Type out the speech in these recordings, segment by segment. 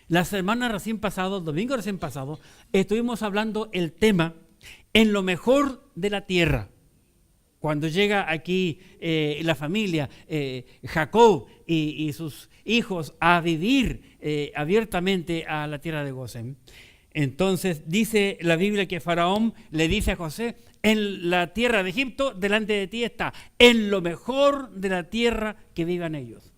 La semana recién pasado, el domingo recién pasado, estuvimos hablando el tema en lo mejor de la tierra. Cuando llega aquí la familia, Jacob y sus hijos a vivir abiertamente a la tierra de Gosén. Entonces dice la Biblia que Faraón le dice a José: en la tierra de Egipto delante de ti está, en lo mejor de la tierra que vivan ellos.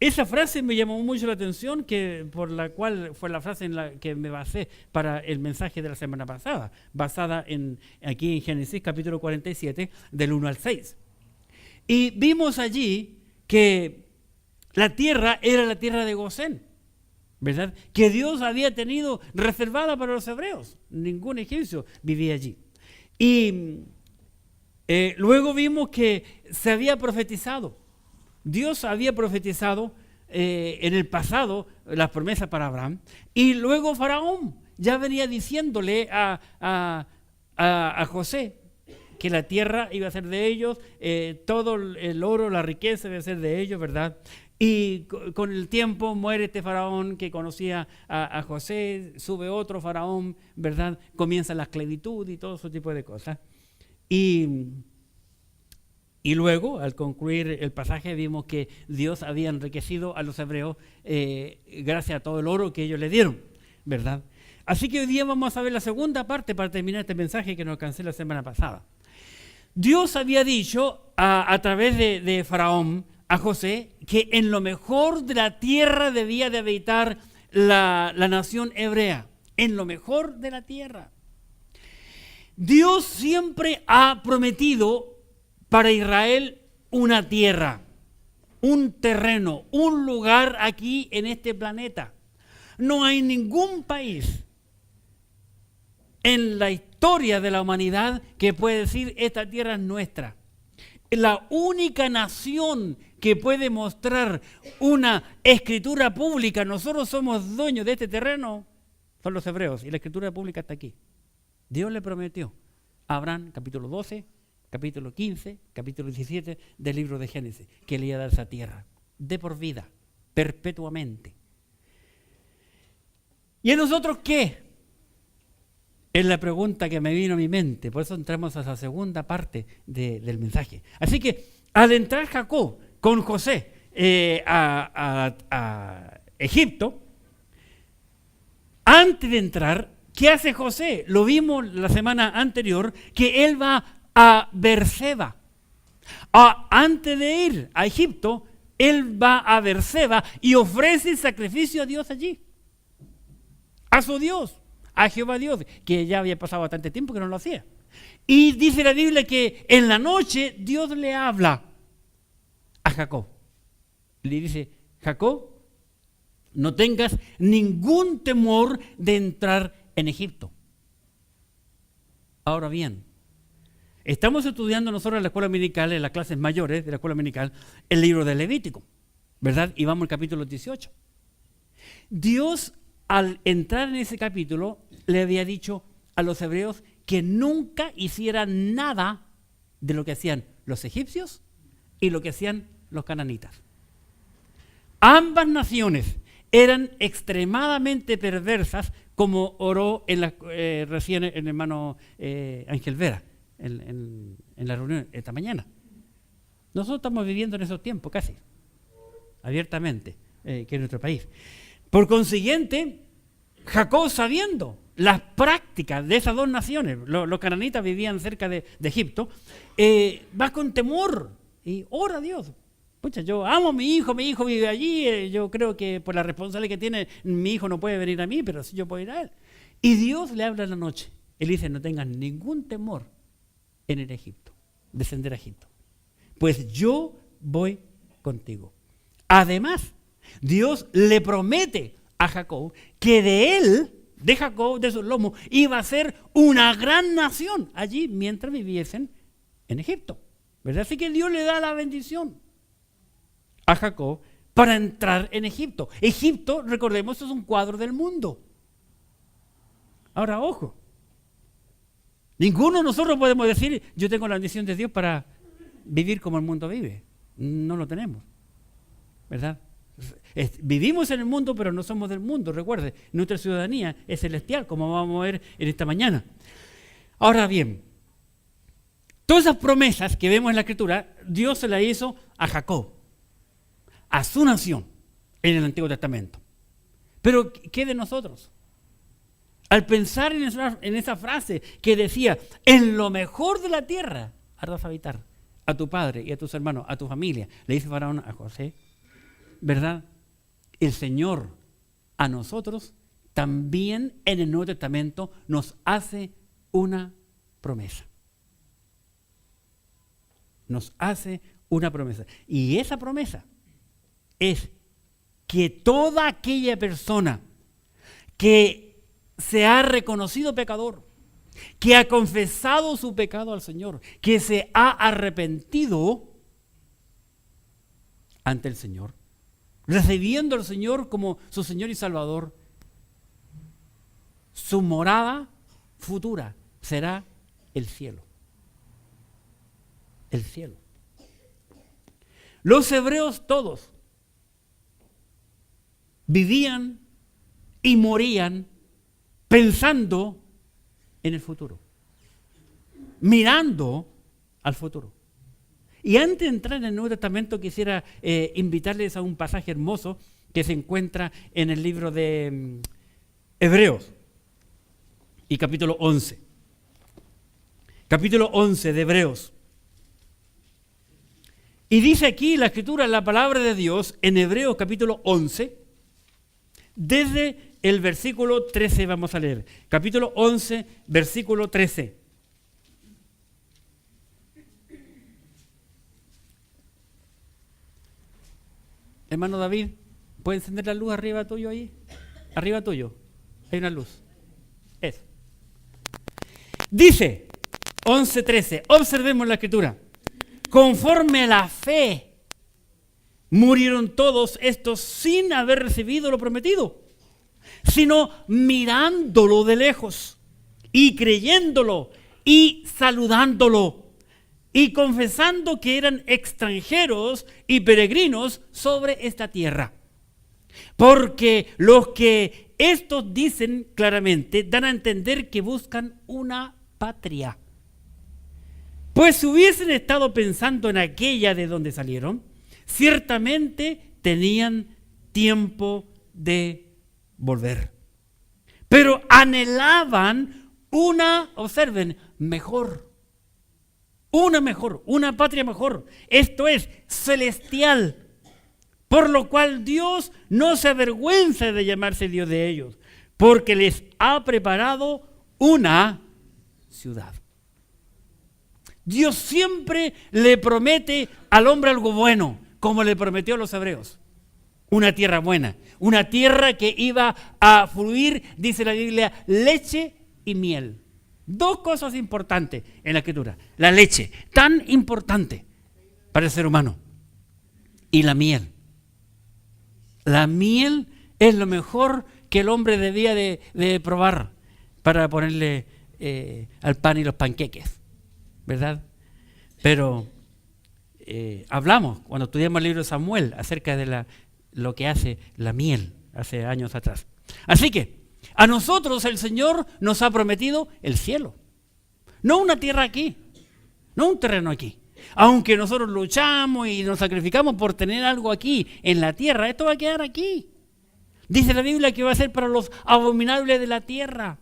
Esa frase me llamó mucho la atención, por la cual fue la frase en la que me basé para el mensaje de la semana pasada, basada aquí en Génesis capítulo 47, del 1 al 6. Y vimos allí que la tierra era la tierra de Gosén, ¿verdad? Que Dios había tenido reservada para los hebreos. Ningún egipcio vivía allí. Y luego vimos que se había profetizado. Dios había profetizado en el pasado las promesas para Abraham, y luego Faraón ya venía diciéndole a José que la tierra iba a ser de ellos, todo el oro, la riqueza iba a ser de ellos, ¿verdad? Y con el tiempo muere este Faraón que conocía a José, sube otro Faraón, ¿verdad? Comienza la esclavitud y todo ese tipo de cosas. Y luego, al concluir el pasaje, vimos que Dios había enriquecido a los hebreos gracias a todo el oro que ellos le dieron, ¿verdad? Así que hoy día vamos a ver la segunda parte para terminar este mensaje que nos alcancé la semana pasada. Dios había dicho a través de Faraón a José que en lo mejor de la tierra debía de habitar la nación hebrea, en lo mejor de la tierra. Dios siempre ha prometido para Israel una tierra, un terreno, un lugar aquí en este planeta. No hay ningún país en la historia de la humanidad que puede decir: esta tierra es nuestra. La única nación que puede mostrar una escritura pública, nosotros somos dueños de este terreno, son los hebreos, y la escritura pública está aquí. Dios le prometió a Abraham, capítulo 12, capítulo 15, capítulo 17 del libro de Génesis, que le iba a dar esa tierra de por vida, perpetuamente. ¿Y a nosotros qué? Es la pregunta que me vino a mi mente. Por eso entramos a esa segunda parte del mensaje. Así que al entrar Jacob con José a Egipto, antes de entrar, ¿qué hace José? Lo vimos la semana anterior, que él va a Berseba. Antes de ir a Egipto, él va a Berseba y ofrece sacrificio a Dios allí, a su Dios, a Jehová Dios, que ya había pasado bastante tiempo que no lo hacía. Y dice la Biblia que en la noche Dios le habla a Jacob. Le dice: Jacob, no tengas ningún temor de entrar en Egipto. Ahora bien, estamos estudiando nosotros en la escuela dominical, en las clases mayores de la escuela dominical, el libro de Levítico, ¿verdad? Y vamos al capítulo 18. Dios, al entrar en ese capítulo, le había dicho a los hebreos que nunca hicieran nada de lo que hacían los egipcios y lo que hacían los cananitas. Ambas naciones eran extremadamente perversas, como oró recién el hermano Ángel Vera en la reunión esta mañana. Nosotros estamos viviendo en esos tiempos casi, abiertamente, que en nuestro país. Por consiguiente, Jacob, sabiendo las prácticas de esas dos naciones, los cananitas vivían cerca de Egipto, va con temor y ora a Dios. Pucha, yo amo a mi hijo vive allí, yo creo que por la responsabilidad que tiene, mi hijo no puede venir a mí, pero sí yo puedo ir a él. Y Dios le habla en la noche. Él dice: no tengas ningún temor en ir a Egipto, descender a Egipto, pues yo voy contigo. Además, Dios le promete a Jacob que de Jacob, de sus lomos, iba a ser una gran nación allí mientras viviesen en Egipto, ¿verdad? Así que Dios le da la bendición a Jacob para entrar en Egipto. Egipto, recordemos, es un cuadro del mundo. Ahora, ojo, ninguno de nosotros podemos decir, yo tengo la bendición de Dios para vivir como el mundo vive. No lo tenemos, ¿verdad? Vivimos en el mundo, pero no somos del mundo. Recuerde, nuestra ciudadanía es celestial, como vamos a ver en esta mañana. Ahora bien, todas esas promesas que vemos en la Escritura, Dios se las hizo a Jacob, a su nación, en el Antiguo Testamento. Pero, ¿qué de nosotros? Al pensar en esa frase que decía, en lo mejor de la tierra harás habitar a tu padre y a tus hermanos, a tu familia, le dice Faraón a José, ¿verdad? El Señor a nosotros también en el Nuevo Testamento nos hace una promesa. Nos hace una promesa. Y esa promesa es que toda aquella persona que se ha reconocido pecador, que ha confesado su pecado al Señor, que se ha arrepentido ante el Señor, recibiendo al Señor como su Señor y Salvador, su morada futura será el cielo. El cielo. Los hebreos todos vivían y morían pensando en el futuro, mirando al futuro. Y antes de entrar en el Nuevo Testamento quisiera invitarles a un pasaje hermoso que se encuentra en el libro de Hebreos y capítulo 11. Capítulo 11 de Hebreos. Y dice aquí la Escritura, la palabra de Dios, en Hebreos capítulo 11, desde el versículo 13 vamos a leer. Capítulo 11, versículo 13. Hermano David, ¿puede encender la luz arriba tuyo ahí? Arriba tuyo, hay una luz. Eso. Dice, 11:13, observemos la Escritura. Conforme a la fe, murieron todos estos sin haber recibido lo prometido, sino mirándolo de lejos y creyéndolo y saludándolo y confesando que eran extranjeros y peregrinos sobre esta tierra. Porque los que estos dicen claramente dan a entender que buscan una patria. Pues si hubiesen estado pensando en aquella de donde salieron, ciertamente tenían tiempo de volver. Pero anhelaban una, observen, mejor. Una patria mejor. Esto es, celestial. Por lo cual Dios no se avergüenza de llamarse Dios de ellos, porque les ha preparado una ciudad. Dios siempre le promete al hombre algo bueno, como le prometió a los hebreos. Una tierra buena, una tierra que iba a fluir, dice la Biblia, leche y miel. Dos cosas importantes en la Escritura. La leche, tan importante para el ser humano, y la miel. La miel es lo mejor que el hombre debía de probar para ponerle al pan y los panqueques, ¿verdad? Pero hablamos cuando estudiamos el libro de Samuel acerca de lo que hace la miel hace años atrás. Así que a nosotros el Señor nos ha prometido el cielo, no una tierra aquí, no un terreno aquí. Aunque nosotros luchamos y nos sacrificamos por tener algo aquí en la tierra, esto va a quedar aquí. Dice la Biblia que va a ser para los abominables de la tierra.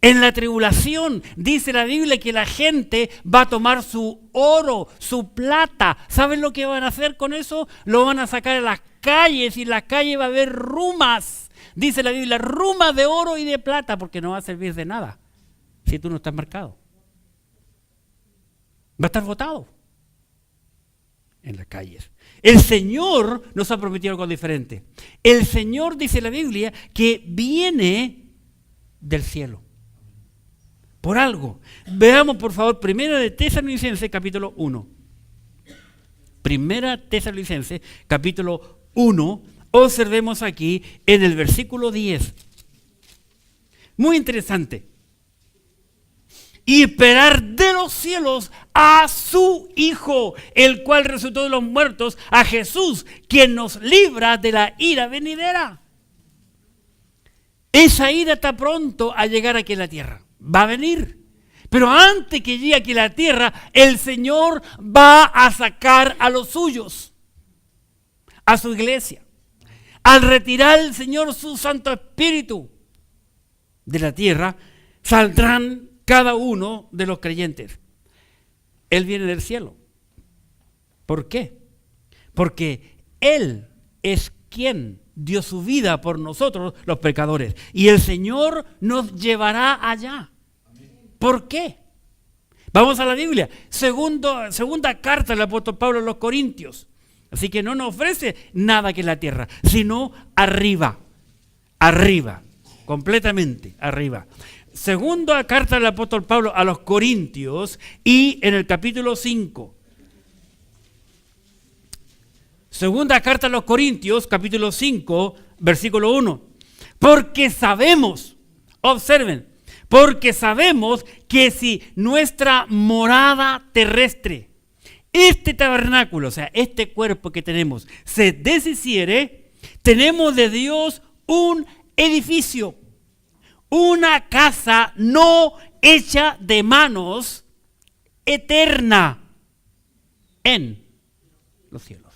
En la tribulación, dice la Biblia que la gente va a tomar su oro, su plata. ¿Saben lo que van a hacer con eso? Lo van a sacar a las calles y en las calles va a haber rumas. Dice la Biblia, rumas de oro y de plata, porque no va a servir de nada si tú no estás marcado. Va a estar botado en las calles. El Señor nos ha prometido algo diferente. El Señor, dice la Biblia, que viene del cielo. Por algo. Veamos, por favor, Primera de Tesalonicenses, capítulo 1. Primera Tesalonicenses, capítulo 1. Observemos aquí en el versículo 10. Muy interesante. Y esperar de los cielos a su Hijo, el cual resucitó de los muertos, a Jesús, quien nos libra de la ira venidera. Esa ira está pronto a llegar aquí a la tierra. Va a venir. Pero antes que llegue aquí a la tierra, el Señor va a sacar a los suyos, a su iglesia. Al retirar el Señor su Santo Espíritu de la tierra, saldrán cada uno de los creyentes. Él viene del cielo. ¿Por qué? Porque Él es quien dio su vida por nosotros, los pecadores. Y el Señor nos llevará allá. ¿Por qué? Vamos a la Biblia. Segunda carta del apóstol Pablo a los Corintios. Así que no nos ofrece nada que en la tierra, sino arriba. Arriba. Completamente arriba. Segunda carta del apóstol Pablo a los Corintios y en el capítulo 5. Segunda carta a los Corintios, capítulo 5, versículo 1. Porque sabemos, observen, porque sabemos que si nuestra morada terrestre, este tabernáculo, o sea, este cuerpo que tenemos, se deshiciere, tenemos de Dios un edificio, una casa no hecha de manos, eterna en los cielos.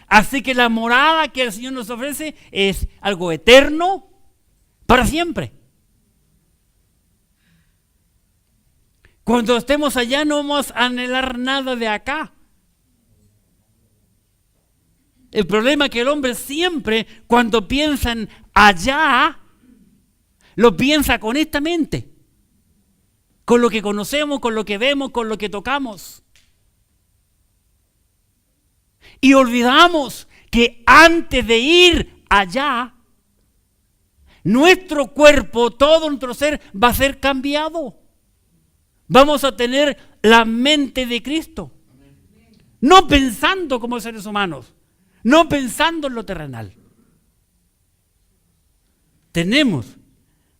Así que la morada que el Señor nos ofrece es algo eterno para siempre. Cuando estemos allá no vamos a anhelar nada de acá. El problema es que el hombre siempre, cuando piensa en allá, lo piensa con esta mente, con lo que conocemos, con lo que vemos, con lo que tocamos. Y olvidamos que antes de ir allá, nuestro cuerpo, todo nuestro ser va a ser cambiado. Vamos a tener la mente de Cristo. No pensando como seres humanos, no pensando en lo terrenal. Tenemos,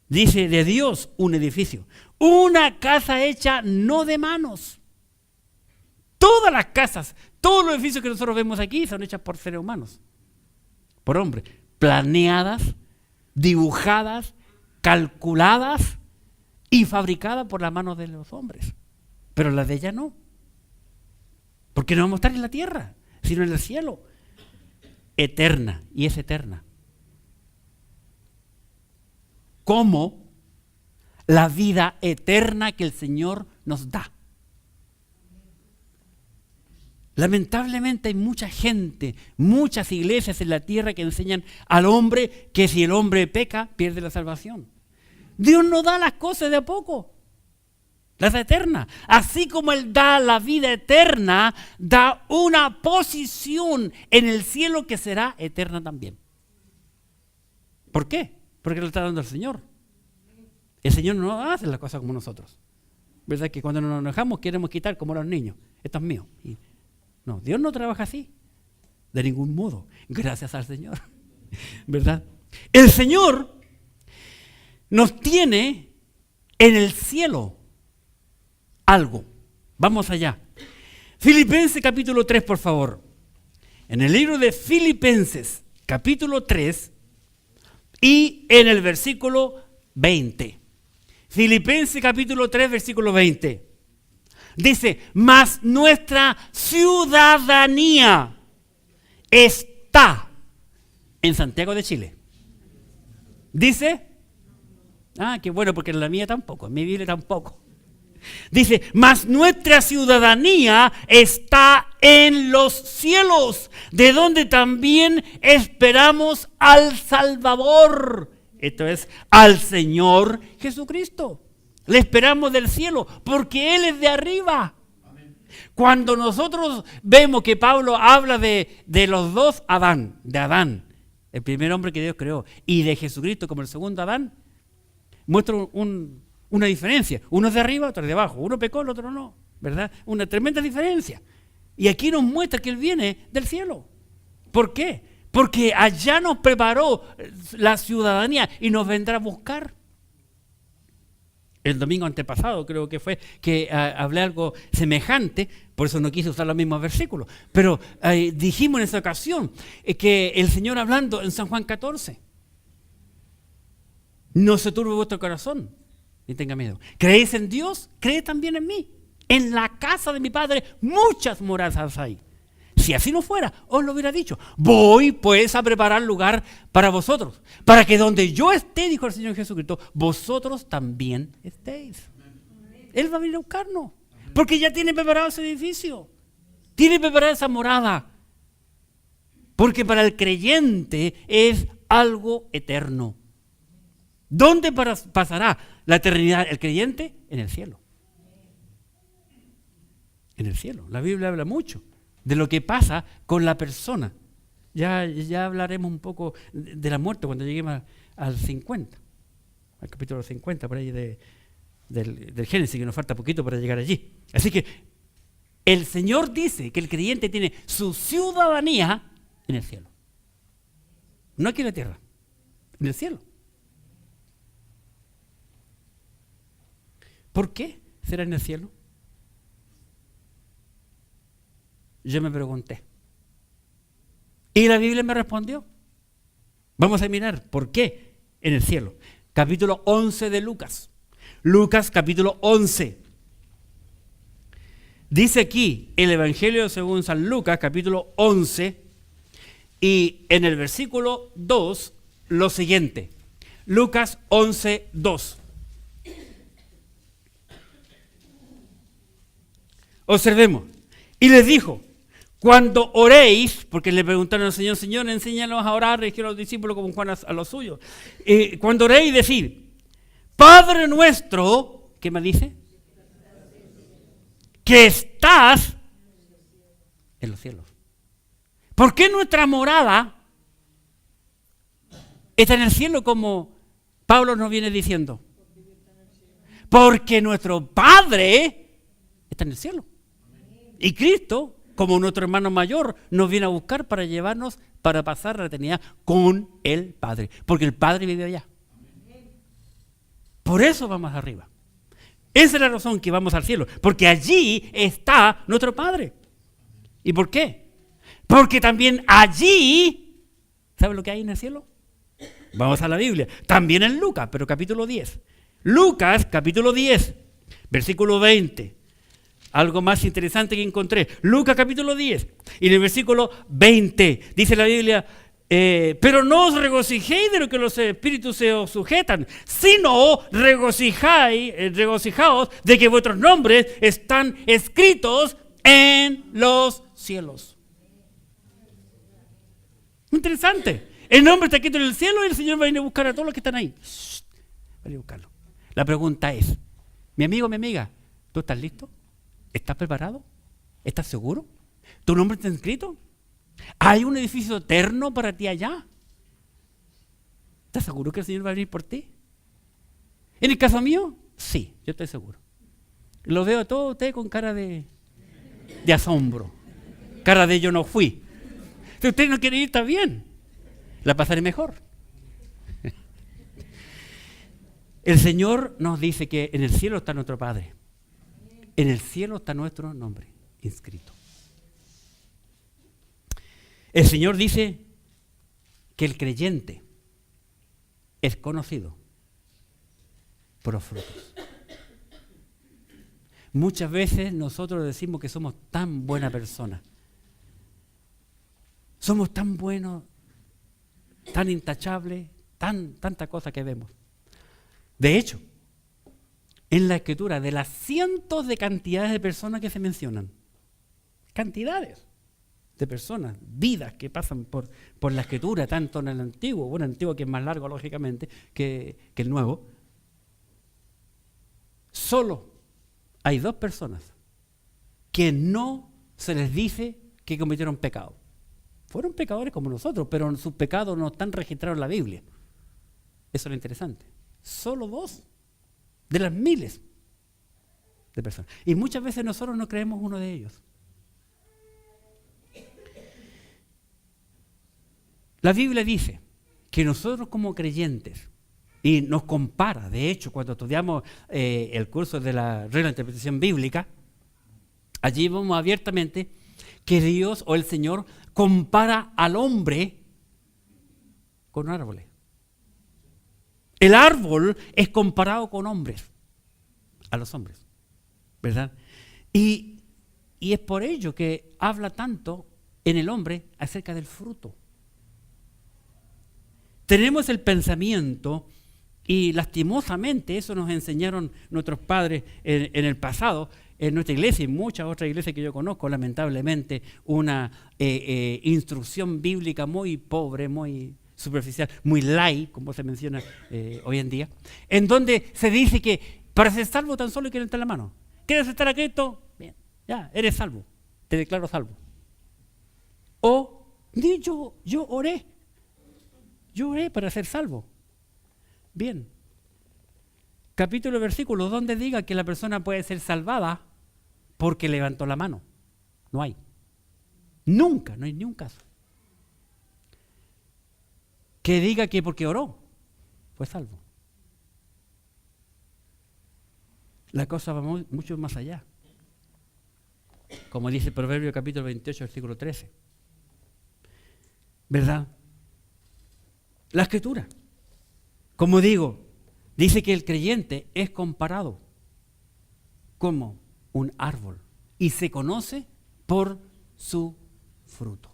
dice, de Dios un edificio, una casa hecha no de manos. Todas las casas, todos los edificios que nosotros vemos aquí son hechas por seres humanos, por hombres, planeadas, dibujadas, calculadas y fabricadas por las manos de los hombres. Pero las de ella no. Porque no vamos a estar en la tierra, sino en el cielo. Eterna, y es eterna. Como la vida eterna que el Señor nos da. Lamentablemente hay mucha gente, muchas iglesias en la tierra que enseñan al hombre que si el hombre peca, pierde la salvación. Dios no da las cosas de a poco, las da eternas. Así como Él da la vida eterna, da una posición en el cielo que será eterna también. ¿Por qué? Porque lo está dando el Señor. El Señor no hace las cosas como nosotros. ¿Verdad que cuando nos enojamos queremos quitar como los niños? Esto es mío. Y no, Dios no trabaja así, de ningún modo, gracias al Señor, ¿verdad? El Señor nos tiene en el cielo algo. Vamos allá. Filipenses capítulo 3, por favor. En el libro de Filipenses, capítulo 3, y en el versículo 20. Filipenses capítulo 3, versículo 20. Dice, mas nuestra ciudadanía está en Santiago de Chile. Dice, qué bueno, porque en la mía tampoco, en mi Biblia tampoco. Dice, mas nuestra ciudadanía está en los cielos, de donde también esperamos al Salvador. Esto es, al Señor Jesucristo. Le esperamos del cielo, porque Él es de arriba. Amén. Cuando nosotros vemos que Pablo habla de los dos Adán, de Adán, el primer hombre que Dios creó, y de Jesucristo como el segundo Adán, muestra una diferencia. Uno es de arriba, otro es de abajo. Uno pecó, el otro no, ¿verdad? Una tremenda diferencia. Y aquí nos muestra que Él viene del cielo. ¿Por qué? Porque allá nos preparó la ciudadanía y nos vendrá a buscar. El domingo antepasado creo que fue que hablé algo semejante, por eso no quise usar los mismos versículos. Pero dijimos en esa ocasión que el Señor hablando en San Juan 14, no se turbe vuestro corazón, ni tenga miedo. ¿Creéis en Dios? Cree también en mí. En la casa de mi Padre muchas moradas hay. Si así no fuera, os lo hubiera dicho. Voy pues a preparar lugar para vosotros, para que donde yo esté, dijo el Señor Jesucristo, vosotros también estéis. Él va a venir a buscarnos, porque ya tiene preparado ese edificio, tiene preparada esa morada, porque para el creyente es algo eterno. ¿Dónde pasará la eternidad el creyente? En el cielo. En el cielo. La Biblia habla mucho de lo que pasa con la persona. Ya hablaremos un poco de la muerte cuando lleguemos al 50, al capítulo 50, por ahí del Génesis, que nos falta poquito para llegar allí. Así que el Señor dice que el creyente tiene su ciudadanía en el cielo. No aquí en la tierra, en el cielo. ¿Por qué será en el cielo? Yo me pregunté. Y la Biblia me respondió. Vamos a mirar por qué en el cielo. Capítulo 11 de Lucas. Lucas capítulo 11. Dice aquí el Evangelio según San Lucas, capítulo 11, y en el versículo 2 lo siguiente. Lucas 11, 2. Observemos. Y les dijo, cuando oréis, porque le preguntaron al Señor, Señor, enséñanos a orar, dijeron los discípulos como Juan a los suyos. Cuando oréis, decid, Padre nuestro, ¿qué me dice? Que estás en los cielos. ¿Por qué nuestra morada está en el cielo como Pablo nos viene diciendo? Porque nuestro Padre está en el cielo. Y Cristo, como nuestro hermano mayor, nos viene a buscar para llevarnos, para pasar la eternidad con el Padre. Porque el Padre vive allá. Por eso vamos arriba. Esa es la razón que vamos al cielo. Porque allí está nuestro Padre. ¿Y por qué? Porque también allí, ¿sabe lo que hay en el cielo? Vamos a la Biblia. También en Lucas, pero capítulo 10. Lucas, capítulo 10, versículo 20. Algo más interesante que encontré. Lucas capítulo 10. Y en el versículo 20 dice la Biblia, pero no os regocijéis de lo que los espíritus se os sujetan, sino regocijaos de que vuestros nombres están escritos en los cielos. Interesante. El nombre está escrito en el cielo y el Señor va a ir a buscar a todos los que están ahí. Va a ir a buscarlo. La pregunta es, mi amigo, mi amiga, ¿tú estás listo? ¿Estás preparado? ¿Estás seguro? ¿Tu nombre está escrito? ¿Hay un edificio eterno para ti allá? ¿Estás seguro que el Señor va a venir por ti? ¿En el caso mío? Sí, yo estoy seguro. Lo veo a todos ustedes con cara de asombro. Cara de yo no fui. Si usted no quiere ir, está bien. La pasaré mejor. El Señor nos dice que en el cielo está nuestro Padre. En el cielo está nuestro nombre inscrito. El Señor dice que el creyente es conocido por los frutos. Muchas veces nosotros decimos que somos tan buena persona. Somos tan buenos, tan intachables, tanta cosa que vemos. De hecho, en la Escritura, de las cientos de cantidades de personas que se mencionan, cantidades de personas, vidas que pasan por la Escritura, tanto en el Antiguo, el Antiguo que es más largo, lógicamente, que el Nuevo, solo hay 2 personas que no se les dice que cometieron pecado. Fueron pecadores como nosotros, pero sus pecados no están registrados en la Biblia. Eso es lo interesante. Solo 2 de las miles de personas. Y muchas veces nosotros no creemos uno de ellos. La Biblia dice que nosotros como creyentes y nos compara. De hecho, cuando estudiamos el curso de la regla de interpretación bíblica, allí vemos abiertamente que Dios o el Señor compara al hombre con árboles. El árbol es comparado con hombres, a los hombres, ¿verdad? Y es por ello que habla tanto en el hombre acerca del fruto. Tenemos el pensamiento, y lastimosamente eso nos enseñaron nuestros padres en el pasado, en nuestra iglesia y muchas otras iglesias que yo conozco, lamentablemente, una instrucción bíblica muy pobre, muy superficial, muy light, como se menciona hoy en día, en donde se dice que para ser salvo tan solo hay que levantar la mano. ¿Quieres estar a Cristo? Bien, ya, eres salvo, te declaro salvo. O, yo oré para ser salvo. Bien. Capítulo, versículo, donde diga que la persona puede ser salvada porque levantó la mano. No hay. Nunca, no hay ni un caso. Que diga que porque oró fue salvo. La cosa va mucho más allá. Como dice el Proverbio capítulo 28, versículo 13. ¿Verdad? La Escritura, como digo, dice que el creyente es comparado como un árbol y se conoce por su fruto.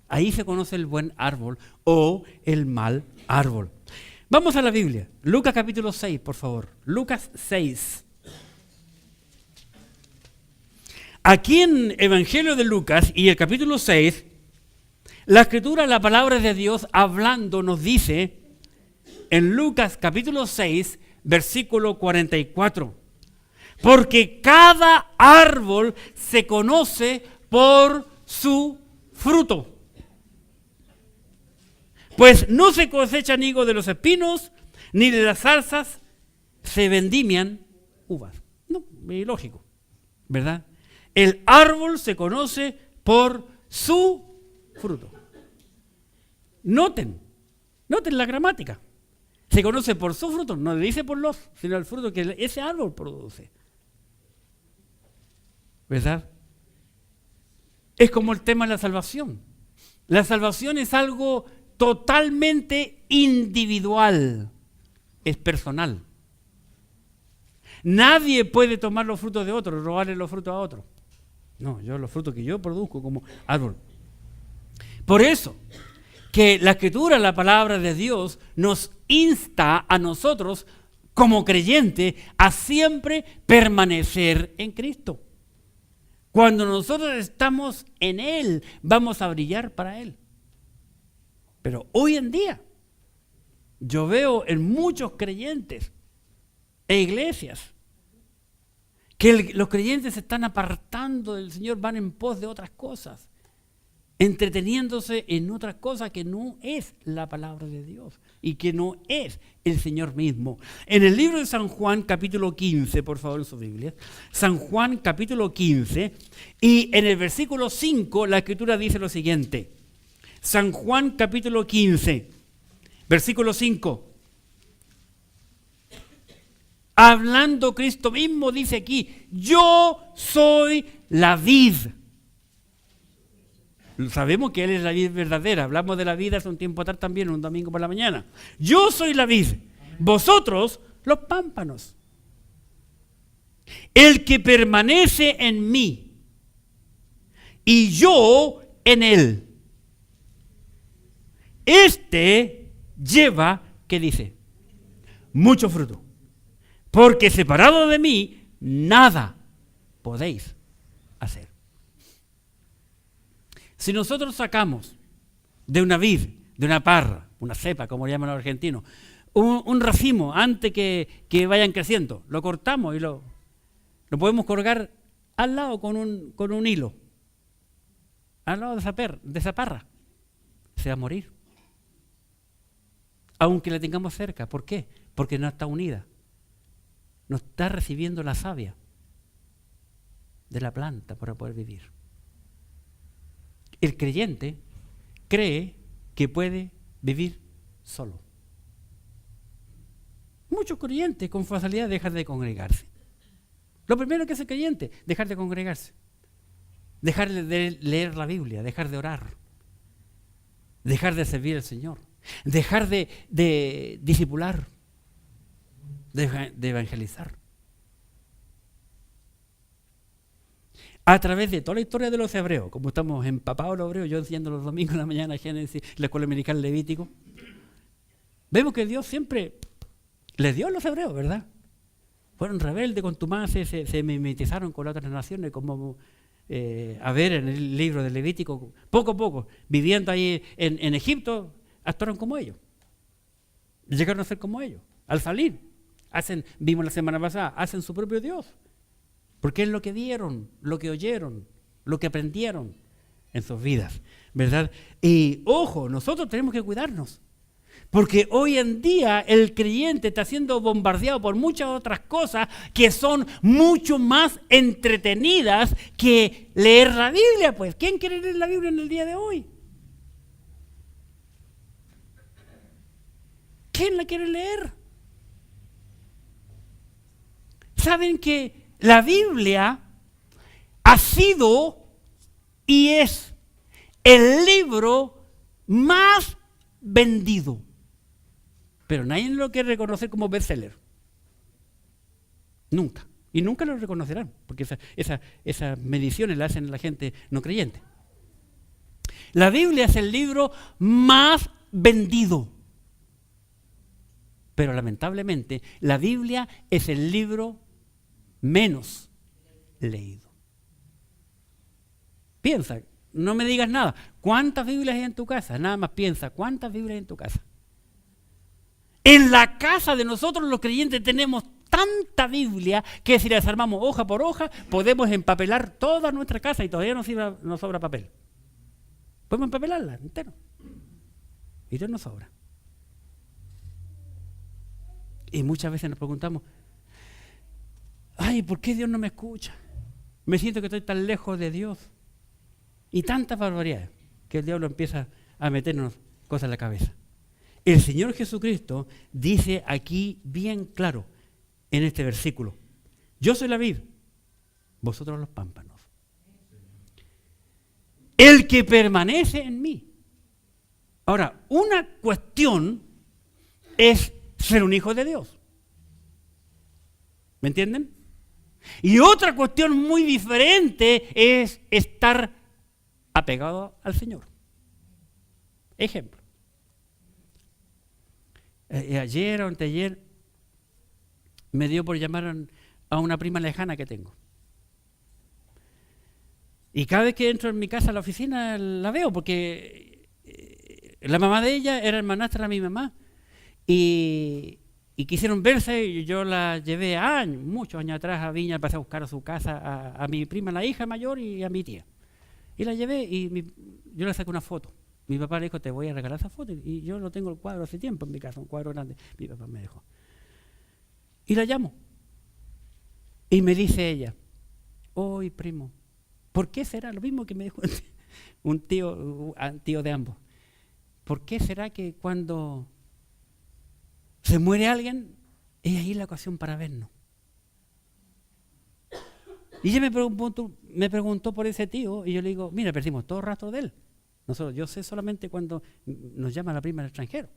Ahí se conoce el buen árbol o el mal árbol. Vamos a la Biblia. Lucas capítulo 6, por favor. Lucas 6. Aquí en Evangelio de Lucas y el capítulo 6, la Escritura, la palabra de Dios hablando nos dice en Lucas capítulo 6, versículo 44, porque cada árbol se conoce por su fruto. Pues no se cosechan higos de los espinos, ni de las zarzas se vendimian uvas. No, es lógico, ¿verdad? El árbol se conoce por su fruto. Noten la gramática. Se conoce por su fruto, no le dice por los, sino el fruto que ese árbol produce. ¿Verdad? Es como el tema de la salvación. La salvación es algo totalmente individual, es personal. Nadie puede tomar los frutos de otro, robarle los frutos a otro. No, yo los frutos que yo produzco como árbol. Por eso, que la Escritura, la palabra de Dios, nos insta a nosotros, como creyentes, a siempre permanecer en Cristo. Cuando nosotros estamos en Él, vamos a brillar para Él. Pero hoy en día, yo veo en muchos creyentes e iglesias que los creyentes se están apartando del Señor, van en pos de otras cosas, entreteniéndose en otras cosas que no es la palabra de Dios y que no es el Señor mismo. En el libro de San Juan, capítulo 15, por favor en su Biblia, San Juan, capítulo 15, y en el versículo 5, la Escritura dice lo siguiente. San Juan, capítulo 15, versículo 5. Hablando Cristo mismo, dice aquí, yo soy la vid. Sabemos que Él es la vid verdadera. Hablamos de la vid hace un tiempo atrás también, un domingo por la mañana. Yo soy la vid, vosotros los pámpanos. El que permanece en mí y yo en Él, este lleva, ¿qué dice? Mucho fruto. Porque separado de mí, nada podéis hacer. Si nosotros sacamos de una vid, de una parra, una cepa, como le llaman los argentinos, un racimo antes que vayan creciendo, lo cortamos y lo podemos colgar al lado con un hilo, al lado de esa parra, se va a morir. Aunque la tengamos cerca. ¿Por qué? Porque no está unida. No está recibiendo la savia de la planta para poder vivir. El creyente cree que puede vivir solo. Muchos creyentes con facilidad dejan de congregarse. Lo primero que hace el creyente, dejar de congregarse. Dejar de leer la Biblia, dejar de orar. Dejar de servir al Señor. Dejar de discipular. De evangelizar. A través de toda la historia de los hebreos, como estamos empapados los hebreos, yo enseñando los domingos en la mañana Génesis, la escuela dominical Levítico, vemos que Dios siempre les dio a los hebreos, ¿verdad? Fueron rebeldes, contumaces, se mimetizaron con las otras naciones, como a ver en el libro de Levítico, poco a poco, viviendo ahí en Egipto, actuaron como ellos. Llegaron a ser como ellos. Al salir, vimos la semana pasada, hacen su propio Dios. Porque es lo que vieron, lo que oyeron, lo que aprendieron en sus vidas, ¿verdad? Y ojo, nosotros tenemos que cuidarnos. Porque hoy en día el creyente está siendo bombardeado por muchas otras cosas que son mucho más entretenidas que leer la Biblia. Pues, ¿quién quiere leer la Biblia en el día de hoy? ¿Quién la quiere leer? ¿Saben que la Biblia ha sido y es el libro más vendido? Pero nadie lo quiere reconocer como bestseller. Nunca. Y nunca lo reconocerán, porque esas mediciones las hacen la gente no creyente. La Biblia es el libro más vendido. Pero lamentablemente, la Biblia es el libro menos leído. Piensa, no me digas nada. ¿Cuántas Biblias hay en tu casa? Nada más piensa, ¿cuántas Biblias hay en tu casa? En la casa de nosotros los creyentes tenemos tanta Biblia que si la desarmamos hoja por hoja, podemos empapelar toda nuestra casa y todavía nos sobra papel. Podemos empapelarla entero. Y no nos sobra. Y muchas veces nos preguntamos, ay, ¿por qué Dios no me escucha? Me siento que estoy tan lejos de Dios. Y tantas barbaridades que el diablo empieza a meternos cosas en la cabeza. El Señor Jesucristo dice aquí bien claro en este versículo, yo soy la vid, vosotros los pámpanos. El que permanece en mí. Ahora, una cuestión es ser un hijo de Dios. ¿Me entienden? Y otra cuestión muy diferente es estar apegado al Señor. Ejemplo. Ayer o anteayer me dio por llamar a una prima lejana que tengo. Y cada vez que entro en mi casa, a la oficina, la veo porque la mamá de ella era hermanastra de mi mamá. Y quisieron verse y yo la llevé muchos años atrás a Viña, pasé a buscar a su casa a mi prima, la hija mayor, y a mi tía. Y la llevé y yo le saqué una foto. Mi papá le dijo, te voy a regalar esa foto. Y yo no tengo el cuadro hace tiempo en mi casa, un cuadro grande. Mi papá me dejó. Y la llamo. Y me dice ella, oye primo, ¿por qué será? Lo mismo que me dijo un tío de ambos. ¿Por qué será que cuando se muere alguien, es ahí la ocasión para vernos? Y ella me preguntó por ese tío, y yo le digo, mira, perdimos todo rastro de él. Yo sé solamente cuando nos llama la prima del extranjero,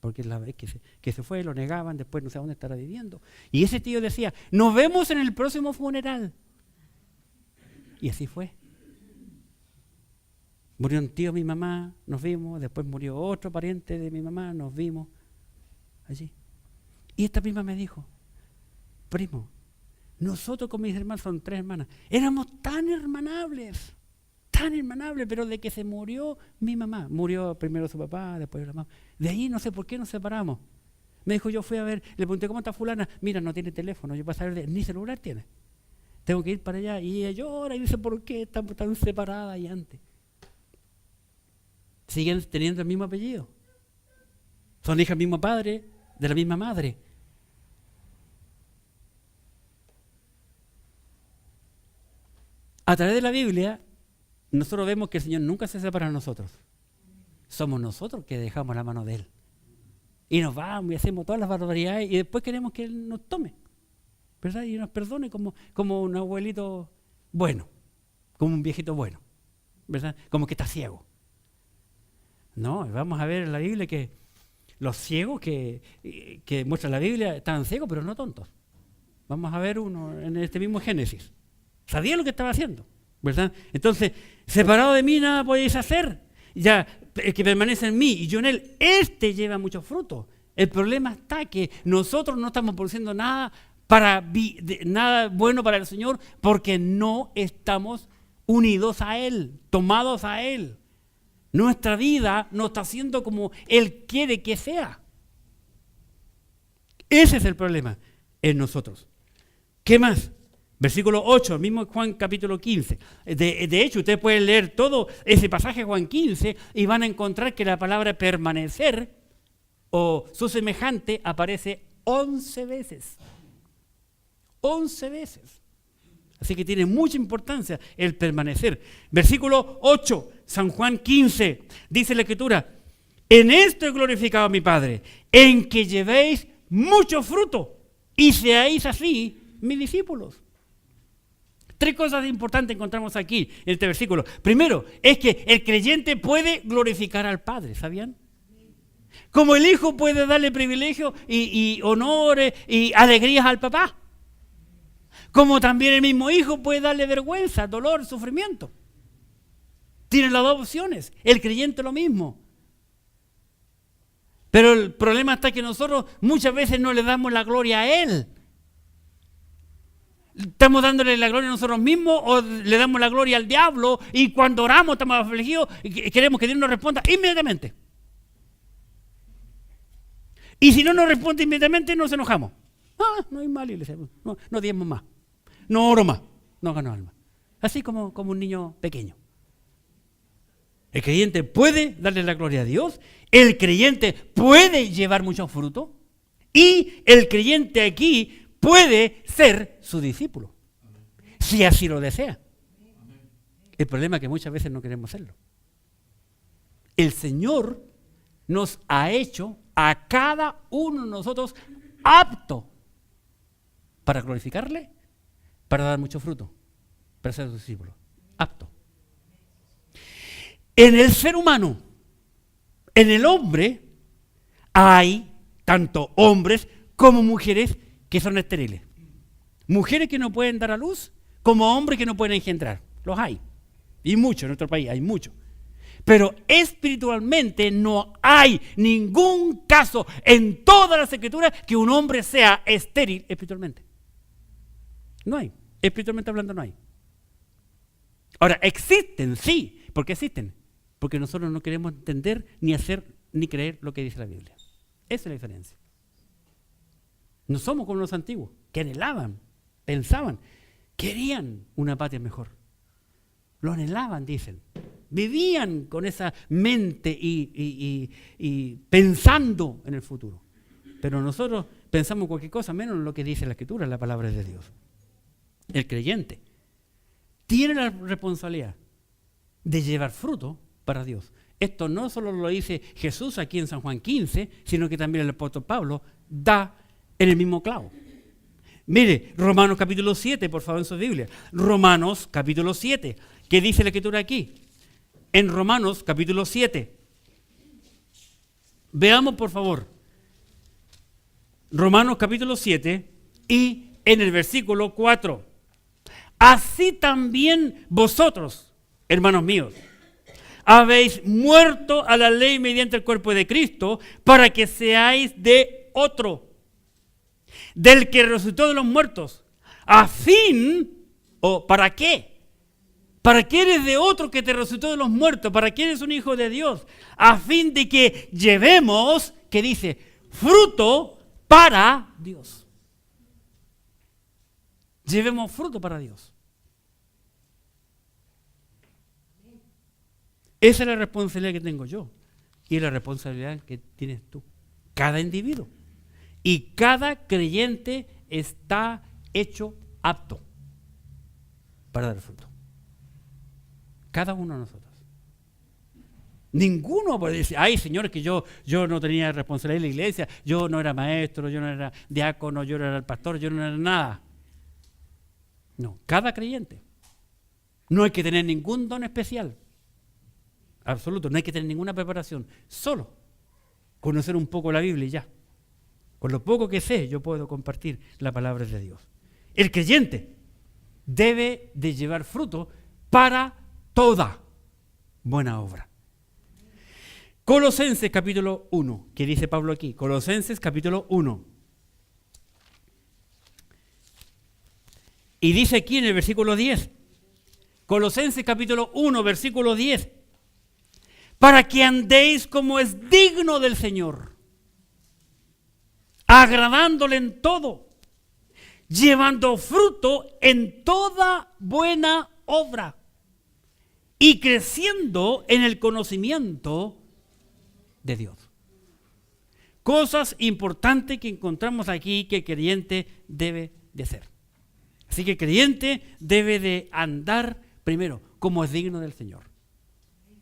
porque la vez que se fue, lo negaban, después no sé dónde estará viviendo. Y ese tío decía, nos vemos en el próximo funeral. Y así fue. Murió un tío de mi mamá, nos vimos, después murió otro pariente de mi mamá, nos vimos allí. Y esta prima me dijo, primo, nosotros con mis hermanos, son 3 hermanas, éramos tan hermanables, pero de que se murió mi mamá, murió primero su papá, después la mamá, de ahí no sé por qué nos separamos. Me dijo, yo fui a ver, le pregunté, ¿cómo está fulana? Mira, no tiene teléfono, yo para saber, ni celular tiene. Tengo que ir para allá. Y ella llora y dice, ¿por qué estamos tan separadas y antes? Siguen teniendo el mismo apellido. Son hijas del mismo padre, de la misma madre. A través de la Biblia, nosotros vemos que el Señor nunca se separa de nosotros. Somos nosotros que dejamos la mano de Él. y nos vamos y hacemos todas las barbaridades y después queremos que Él nos tome, ¿verdad? Y nos perdone como un abuelito bueno, como un viejito bueno, ¿verdad? Como que está ciego. No, vamos a ver en la Biblia que los ciegos que muestra la Biblia estaban ciegos, pero no tontos. Vamos a ver uno en este mismo Génesis. Sabía lo que estaba haciendo, ¿verdad? Entonces, separado de mí nada podéis hacer. Ya, el que permanece en mí y yo en él, este lleva mucho fruto. El problema está que nosotros no estamos produciendo nada nada bueno para el Señor porque no estamos unidos a Él, tomados a Él. Nuestra vida no está siendo como Él quiere que sea. Ese es el problema en nosotros. ¿Qué más? Versículo 8, mismo Juan capítulo 15. De hecho, ustedes pueden leer todo ese pasaje Juan 15 y van a encontrar que la palabra permanecer o su semejante aparece 11 veces. 11 veces. Así que tiene mucha importancia el permanecer. Versículo 8, San Juan 15, dice la Escritura: en esto he glorificado a mi Padre, en que llevéis mucho fruto y seáis así mis discípulos. Tres cosas importantes encontramos aquí en este versículo. Primero, es que el creyente puede glorificar al Padre, ¿sabían? Como el Hijo puede darle privilegios y honores y alegrías al papá. Como también el mismo Hijo puede darle vergüenza, dolor, sufrimiento. Tiene las dos opciones. El creyente lo mismo. Pero el problema está que nosotros muchas veces no le damos la gloria a Él. Estamos dándole la gloria a nosotros mismos o le damos la gloria al diablo y cuando oramos estamos afligidos y queremos que Dios nos responda inmediatamente. Y si no nos responde inmediatamente nos enojamos. No hay mal, iglesia. No diezmo más. No oro más. No gano alma. Así como un niño pequeño. El creyente puede darle la gloria a Dios. El creyente puede llevar mucho fruto. Y el creyente aquí puede ser su discípulo, si así lo desea. El problema es que muchas veces no queremos serlo. El Señor nos ha hecho a cada uno de nosotros apto para glorificarle, para dar mucho fruto, para ser su discípulo. Apto. En el ser humano, en el hombre, hay tanto hombres como mujeres que son estériles. Mujeres que no pueden dar a luz, como hombres que no pueden engendrar. Los hay. Y muchos en nuestro país, hay muchos. Pero espiritualmente no hay ningún caso en todas las escrituras que un hombre sea estéril espiritualmente. No hay. Espiritualmente hablando no hay. Ahora, existen, sí. ¿Por qué existen? Porque nosotros no queremos entender, ni hacer, ni creer lo que dice la Biblia. Esa es la diferencia. No somos como los antiguos, que anhelaban, pensaban, querían una patria mejor. Lo anhelaban, dicen. Vivían con esa mente y pensando en el futuro. Pero nosotros pensamos cualquier cosa menos en lo que dice la Escritura, la palabra de Dios. El creyente tiene la responsabilidad de llevar fruto para Dios. Esto no solo lo dice Jesús aquí en San Juan 15, sino que también el apóstol Pablo da en el mismo clavo. Mire, Romanos capítulo 7, por favor, en su Biblia. Romanos capítulo 7. ¿Qué dice la Escritura aquí? En Romanos capítulo 7. Veamos, por favor. Romanos capítulo 7 y en el versículo 4. Así también vosotros, hermanos míos, habéis muerto a la ley mediante el cuerpo de Cristo para que seáis de otro, del que resucitó de los muertos, a fin, o ¿para qué? ¿Para qué eres de otro que te resucitó de los muertos? ¿Para qué eres un hijo de Dios? A fin de que llevemos, que dice, fruto para Dios. Llevemos fruto para Dios. Esa es la responsabilidad que tengo yo y la responsabilidad que tienes tú, cada individuo. Y cada creyente está hecho apto para dar fruto. Cada uno de nosotros. Ninguno puede decir, ay, Señor, que yo no tenía responsabilidad en la iglesia, yo no era maestro, yo no era diácono, yo no era el pastor, yo no era nada. No, cada creyente. No hay que tener ningún don especial. Absoluto, no hay que tener ninguna preparación. Solo conocer un poco la Biblia y ya. Con lo poco que sé, yo puedo compartir la palabra de Dios. El creyente debe de llevar fruto para toda buena obra. Colosenses capítulo 1, que dice Pablo aquí, Colosenses capítulo 1. Y dice aquí en el versículo 10, Colosenses capítulo 1, versículo 10, para que andéis como es digno del Señor, agradándole en todo, llevando fruto en toda buena obra y creciendo en el conocimiento de Dios. Cosas importantes que encontramos aquí que el creyente debe de hacer. Así que el creyente debe de andar primero como es digno del Señor.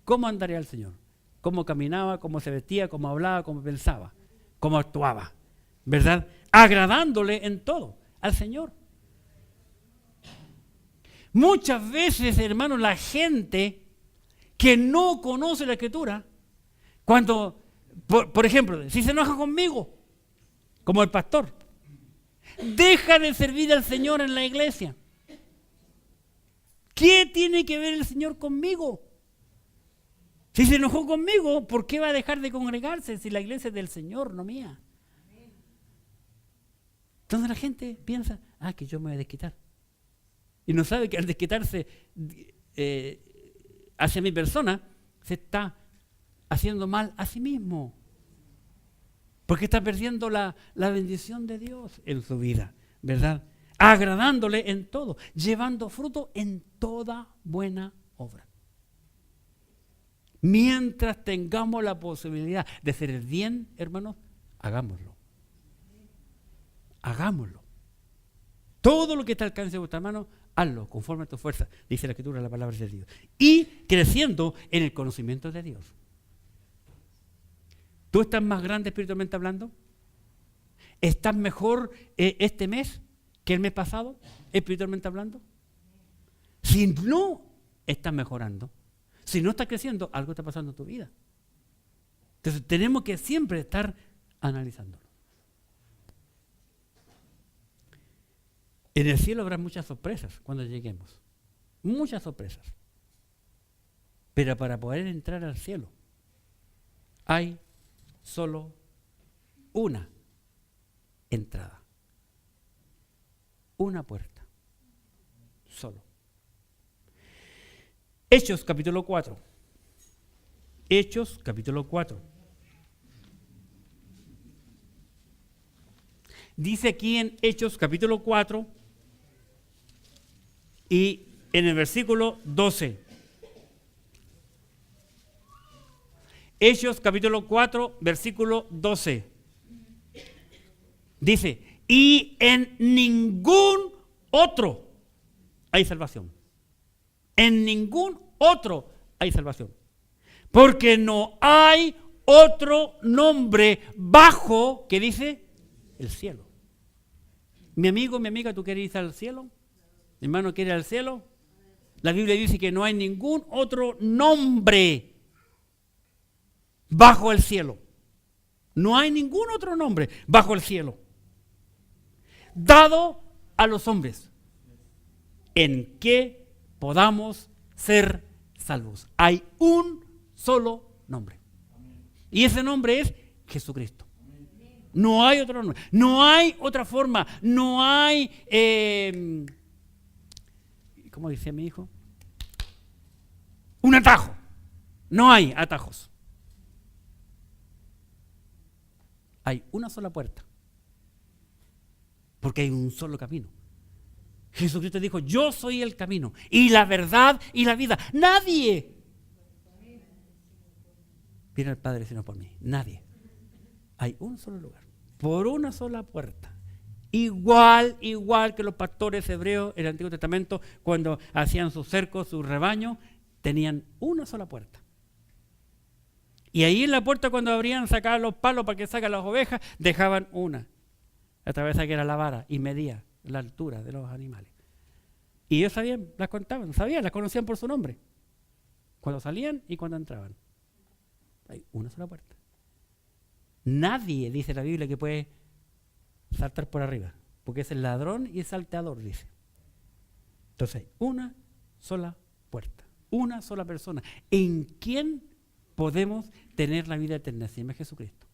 ¿Cómo andaría el Señor? ¿Cómo caminaba? ¿Cómo se vestía? ¿Cómo hablaba? ¿Cómo pensaba? ¿Cómo actuaba? ¿Verdad? Agradándole en todo al Señor. Muchas veces, hermanos, la gente que no conoce la Escritura, cuando, por ejemplo, si se enoja conmigo, como el pastor, deja de servir al Señor en la iglesia. ¿Qué tiene que ver el Señor conmigo? Si se enojó conmigo, ¿por qué va a dejar de congregarse si la iglesia es del Señor, no mía? Entonces la gente piensa, que yo me voy a desquitar. Y no sabe que al desquitarse hacia mi persona, se está haciendo mal a sí mismo. Porque está perdiendo la bendición de Dios en su vida, ¿verdad? Agradándole en todo, llevando fruto en toda buena obra. Mientras tengamos la posibilidad de hacer el bien, hermanos, hagámoslo. Hagámoslo. Todo lo que está al alcance de vuestra mano, hazlo conforme a tu fuerza, dice la Escritura, la palabra de Dios. Y creciendo en el conocimiento de Dios. ¿Tú estás más grande espiritualmente hablando? ¿Estás mejor este mes que el mes pasado, espiritualmente hablando? Si no estás mejorando, si no estás creciendo, algo está pasando en tu vida. Entonces tenemos que siempre estar analizándolo. En el cielo habrá muchas sorpresas cuando lleguemos. Muchas sorpresas. Pero para poder entrar al cielo hay solo una entrada. Una puerta. Solo. Hechos capítulo 4. Hechos capítulo 4. Dice aquí en Hechos capítulo 4 y en el versículo 12. Hechos capítulo 4, versículo 12. Dice, y en ningún otro hay salvación. En ningún otro hay salvación. Porque no hay otro nombre bajo, ¿qué dice? El cielo. Mi amigo, mi amiga, ¿tú quieres ir al cielo? Mi hermano, ¿quiere ir al cielo? La Biblia dice que no hay ningún otro nombre bajo el cielo. No hay ningún otro nombre bajo el cielo dado a los hombres en que podamos ser salvos. Hay un solo nombre. Y ese nombre es Jesucristo. No hay otro nombre. No hay otra forma. No hay, ¿cómo decía mi hijo? Un atajo. No hay atajos. Hay una sola puerta. Porque hay un solo camino. Jesucristo dijo, yo soy el camino y la verdad y la vida. Nadie viene al Padre sino por mí. Nadie. Hay un solo lugar. Por una sola puerta. Igual que los pastores hebreos en el Antiguo Testamento, cuando hacían sus cercos, sus rebaños, tenían una sola puerta. Y ahí en la puerta, cuando abrían, sacaban los palos para que sacan las ovejas, dejaban una. A través de que era la vara y medía la altura de los animales. Y ellos sabían, las contaban, sabían, las conocían por su nombre. Cuando salían y cuando entraban. Hay una sola puerta. Nadie, dice la Biblia, que puede saltar por arriba, porque es el ladrón y el salteador, dice. Entonces, una sola puerta, una sola persona. ¿En quién podemos tener la vida eterna? Se llama Jesucristo.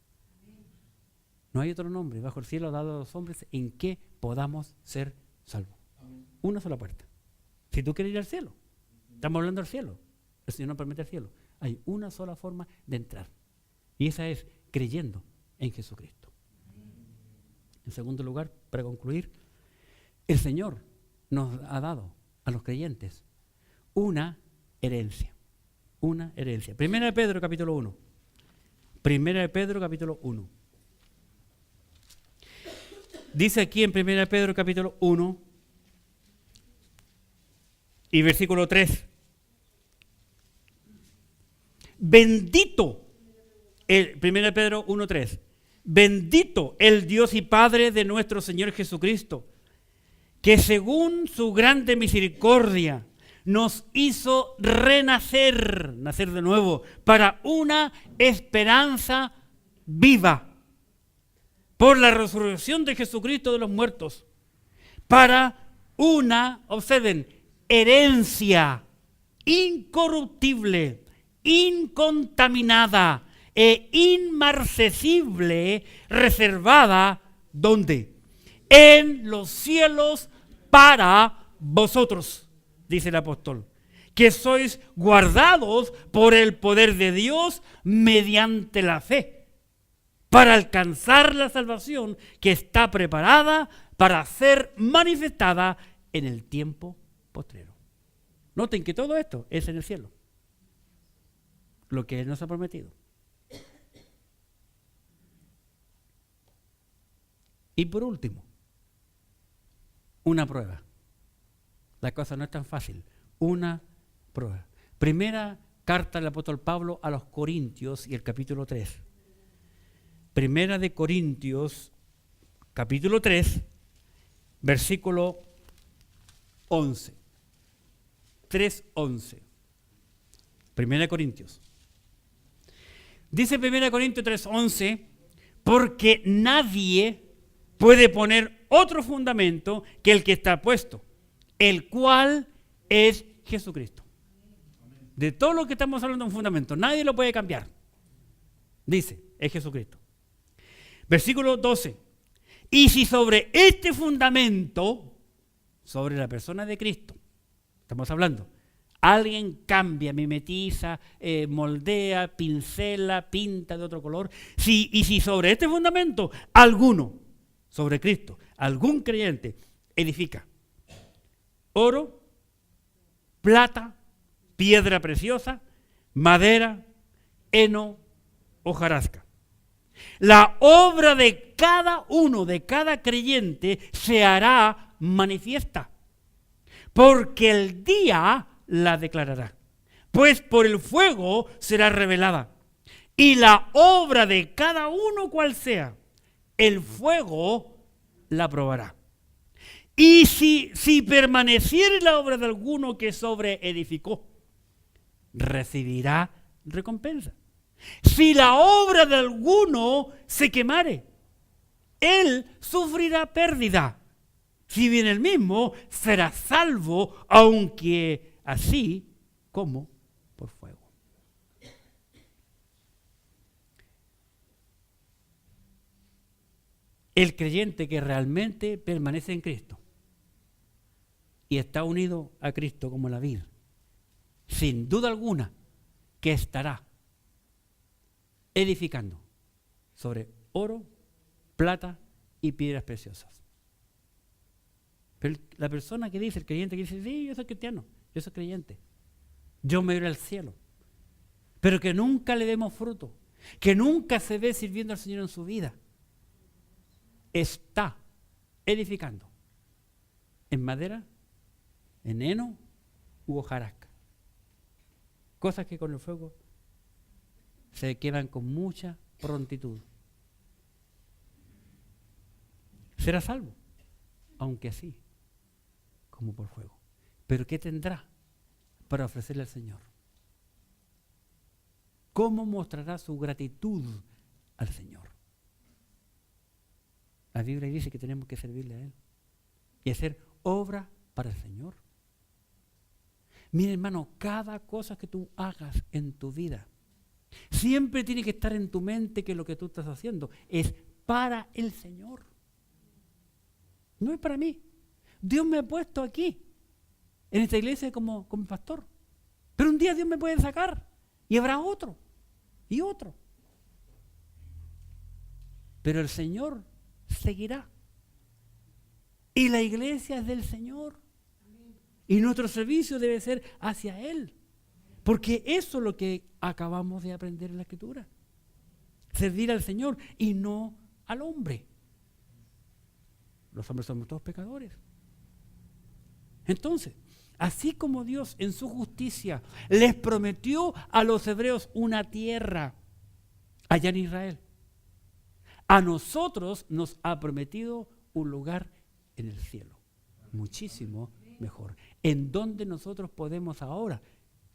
No hay otro nombre bajo el cielo dado a los hombres en que podamos ser salvos. Una sola puerta. Si tú quieres ir al cielo, estamos hablando del cielo, el Señor nos permite el cielo. Hay una sola forma de entrar. Y esa es creyendo en Jesucristo. En segundo lugar, para concluir, el Señor nos ha dado a los creyentes una herencia. Una herencia. Primera de Pedro, capítulo 1. Primera de Pedro, capítulo 1. Dice aquí en Primera de Pedro, capítulo 1 y versículo 3. Bendito, Primera de Pedro 1:3. Bendito el Dios y Padre de nuestro Señor Jesucristo, que según su grande misericordia nos hizo renacer, nacer de nuevo, para una esperanza viva, por la resurrección de Jesucristo de los muertos, para una, observen, herencia incorruptible, incontaminada e inmarcesible, reservada, ¿dónde? En los cielos para vosotros, dice el apóstol, que sois guardados por el poder de Dios mediante la fe, para alcanzar la salvación que está preparada para ser manifestada en el tiempo postrero. Noten que todo esto es en el cielo, lo que Él nos ha prometido. Y por último, una prueba. La cosa no es tan fácil. Una prueba. Primera carta del apóstol Pablo a los Corintios y el capítulo 3. Primera de Corintios, capítulo 3, versículo 11. 3:11. Primera de Corintios. Dice Primera de Corintios 3:11, porque nadie puede poner otro fundamento que el que está puesto, el cual es Jesucristo. De todo lo que estamos hablando de un fundamento, nadie lo puede cambiar. Dice, es Jesucristo. Versículo 12. Y si sobre este fundamento, sobre la persona de Cristo, estamos hablando, alguien cambia, mimetiza, moldea, pincela, pinta de otro color, y si sobre este fundamento alguno, sobre Cristo, algún creyente edifica oro, plata, piedra preciosa, madera, heno, hojarasca. La obra de cada uno, de cada creyente, se hará manifiesta, porque el día la declarará, pues por el fuego será revelada. Y la obra de cada uno, cual sea, el fuego la probará. Y si permaneciere la obra de alguno que sobre edificó, recibirá recompensa. Si la obra de alguno se quemare, él sufrirá pérdida. Si bien él mismo será salvo, aunque así como por fuego. El creyente que realmente permanece en Cristo y está unido a Cristo como la vid, sin duda alguna que estará edificando sobre oro, plata y piedras preciosas. Pero la persona que dice, el creyente que dice, sí, yo soy cristiano, yo soy creyente, yo me iré al cielo, pero que nunca le demos fruto, que nunca se ve sirviendo al Señor en su vida, está edificando en madera, en heno u hojarasca, cosas que con el fuego se queman con mucha prontitud. Será salvo, aunque así, como por fuego. Pero ¿qué tendrá para ofrecerle al Señor? ¿Cómo mostrará su gratitud al Señor? La Biblia dice que tenemos que servirle a Él y hacer obra para el Señor. Mira, hermano, cada cosa que tú hagas en tu vida, siempre tiene que estar en tu mente que lo que tú estás haciendo es para el Señor. No es para mí. Dios me ha puesto aquí, en esta iglesia como pastor. Pero un día Dios me puede sacar y habrá otro y otro. Pero el Señor seguirá. Y la iglesia es del Señor. Y nuestro servicio debe ser hacia Él. Porque eso es lo que acabamos de aprender en la Escritura. Servir al Señor y no al hombre. Los hombres somos todos pecadores. Entonces, así como Dios en su justicia les prometió a los hebreos una tierra allá en Israel, a nosotros nos ha prometido un lugar en el cielo, muchísimo mejor, en donde nosotros podemos ahora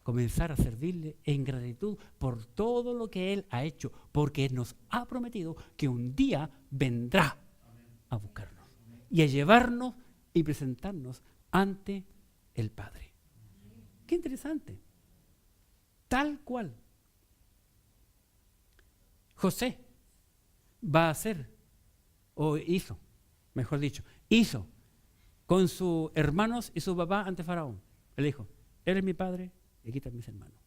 comenzar a servirle en gratitud por todo lo que Él ha hecho, porque Él nos ha prometido que un día vendrá a buscarnos y a llevarnos y presentarnos ante el Padre. Qué interesante. Tal cual José va a hacer, o hizo, mejor dicho, hizo con sus hermanos y su papá ante Faraón. Él dijo, eres mi padre y aquí están mis hermanos.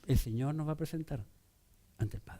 El Señor nos va a presentar ante el Padre.